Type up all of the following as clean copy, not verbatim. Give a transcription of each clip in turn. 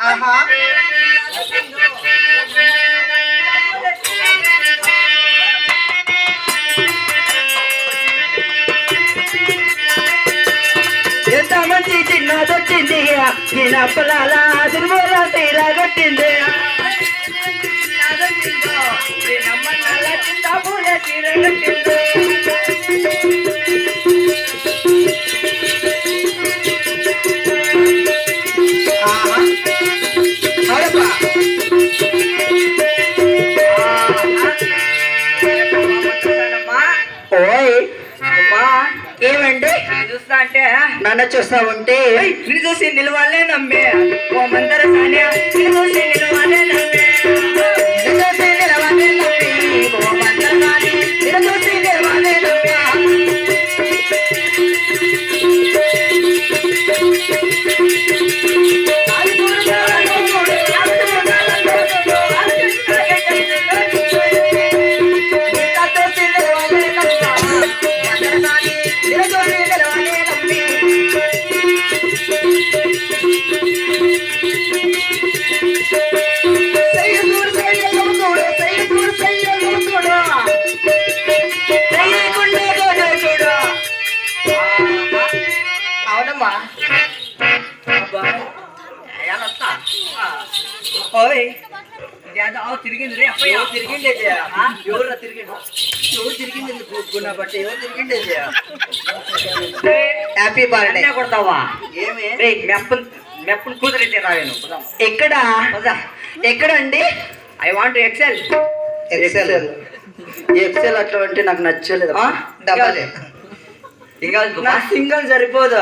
ఎంత మంచి చిన్నదొచ్చింది చిన్నప్పలాల సినిమాల తీరా కట్టింది చింత పూల తీర కట్టింది ఏమండి చూస్తా అంటే నన్ను చూస్తా ఉంటే నిన్ను చూసి నిలవాలే నమ్మే ఓ మందర సానే నిన్ను చూసి నిలవాలే నమ్మే నిన్ను చూసి నిలవాలే నమ్మే ఓ మందర సానే నిన్ను చూసి నిలవాలే నమ్మే తిరిగింది రే అప్ప ఎవరు తిరిగిండే ఎవరు తిరిగిండు ఎవరు తిరిగింది గున్న బట్టి ఎవరు తిరిగిండే హ్యాపీ బర్త్డే కొడతావా ఏమి మెప్పును కూతురైతే రావేను ఎక్కడ ఎక్కడ అండి I want Excel Excel Excel అట్లా అంటే నాకు నచ్చలేదు డబల్ ఇంకా సింగల్ సరిపోదు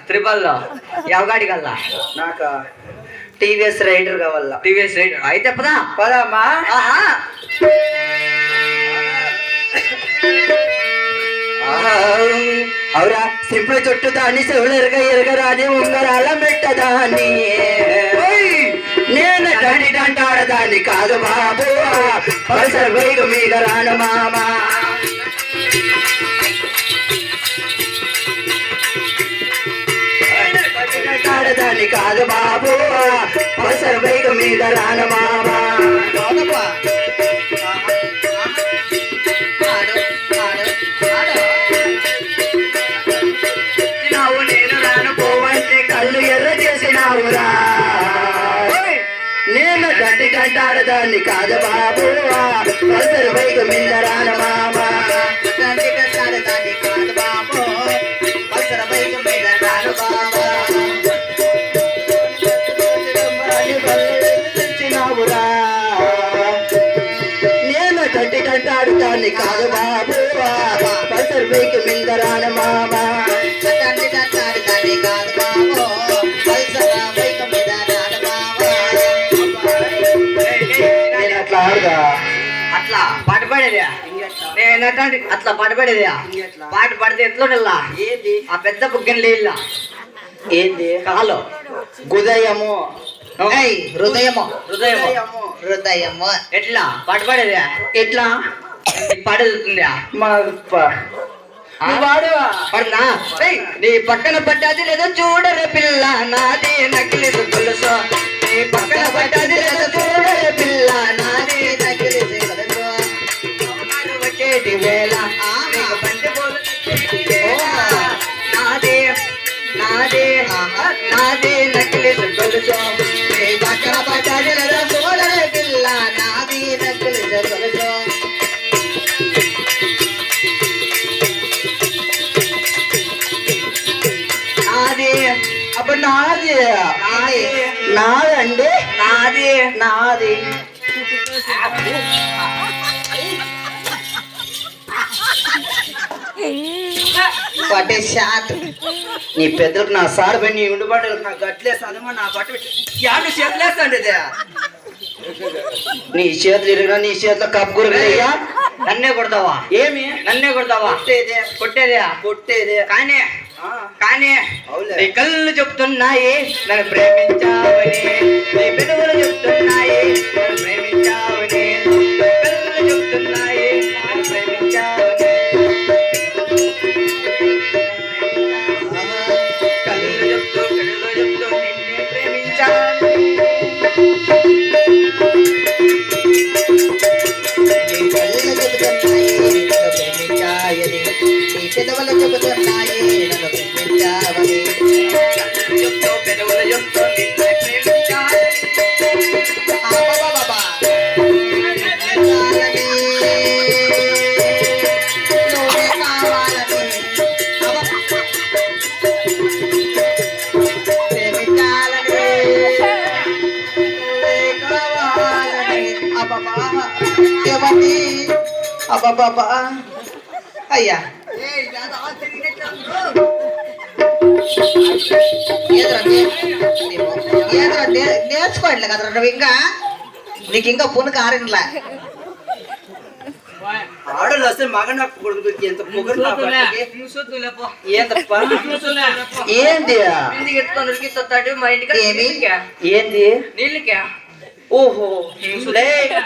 త్రిబల్ ఎవగాడి కల్లా నాకు టీవీఎస్ రైడర్ కావాలా టీవీఎస్ రైడర్ అయితే పదా పదమ్మా అవురా సింపుల్ చుట్టూ దాన్ని చెవులు ఎరగరాని ఉంగరాల మెట్టదాన్ని నేను దంటాడదాన్ని కాదు బాబు పల్సర్ బైక్ మీద రాను మామా ఆడదాన్ని కాదు బాబు పల్సర్ బైక్ మీద రాను మామా నేను రాను పోవంటే కళ్ళు ఎర్ర చేసినావురా నేను దంటాడదాన్ని కాదు బాబు పల్సర్ బైక్ మీద రాను మామా దంటాడదాన్ని కాదు బాబు పల్సర్ బైక్ మీద రాను బాబా నేను దంటాడుతాన్ని కాదు బాబు పల్సర్ బైక్ మీద రాను మామా దంటాడుతాన్ని కాదు బాబు పల్సర్ బైక్ మీద రాను మామా నేను అట్లా ఆడదా అట్లా పాట పాడేదా నేను అట్లా పాట పాడేదా పాట పాడితే ఎట్లా నెల్లా ఏంది ఆ పెద్ద బుగ్గని లేల్లా ఏంది కాలు గుదయము హృదయము హృదయము హృదయము ఎట్లా పాట పాడేదా ఎట్లా పాడేదుతుందా మా పడనా నీ పక్కన పడ్డది లేదా చూడరే పిల్ల నాది నకిలీ గొలుసు నీ పక్కన పడ్డది లేదా చూడరే పిల్ల నాది నకిలీ గొలుసు వచ్చేటి వేళ బండి నాదే నాదే నాదే నకిలీ గొలుసు నీ పక్కన పడ్డది లేదా చూడరే పిల్ల నాది నకిలీ గొలుసు అప్పుడు నాది నాదండి నాది నాది పట్టే షాట్ నీ పెద్దలకు నా సార్ పోయి నీ ఉండిపడ్డ నా గట్లేస్తాదేమో నా బట్ట యాడు చేతులేస్తాండి నీ చేతులు ఇరిగినా నీ చేతిలో కప్పుకురగలయ్యా నన్నే కొడతావా ఏమి నన్నే కొడతావా కొట్టేదే కొట్టేదే కానీ కానీ నీ కళ్ళు చెప్తున్నాయి నన్ను ప్రేమించావని నీ పెదవులు చెప్తున్నాయి నన్ను ప్రేమించావని కళ్ళు చెప్తున్నాయి నన్ను ప్రేమించావని కళ్ళు చెప్తూ నిన్నే ప్రేమించా చెబుతున్నాయి నన్ను ప్రేమించావని చెప్తూ పెదవులు చెప్తూ నిన్ను ప్రేమించాలి అబ్బబ్బబ్బబ్బా. ప్రేమించాలని, నువ్వే కావాలని ప్రేమించాలని నువ్వే కావాలని అబ్బబ్బా ఏమండి అబ్బబ్బబ్బా అయ్యా నేర్చుకోండి కదా నువ్వు ఇంకా నీకు ఇంకా పుణ్య కారణలా ఆడలు వస్తే మగన కొడుకు ఎంత పొగరు ఏంది ఏమి ఏంది నీళ్ళకే ఓహో లే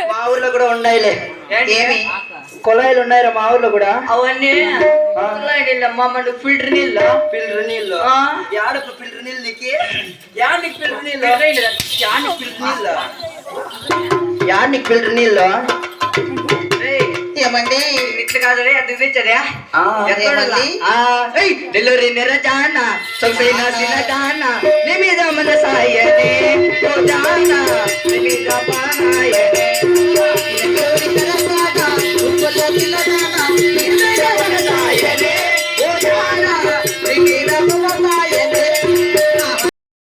మా ఊర్లో కూడా ఉన్నాయిలే ఏమి కొలాయిలు ఉన్నాయిరా మా ఊర్లో కూడా అవన్నీ నీళ్ళమ్మ ఫిల్టర్ నీళ్ళు ఫిల్టర్ నీళ్ళు యాడకు ఫిల్టర్ నీళ్ళు నీకు యాడికి ఫిల్టర్ నీళ్ళు యాడికి ఫిల్టర్ నీళ్ళు యాడికి ఫిల్టర్ నీళ్ళు ఏమండి ఇట్లా కాదు అది తెచ్చదా డెలివరీ నిరజాన సొంపైన సినజాన నీ మీద మన సాయనే ఓ జానా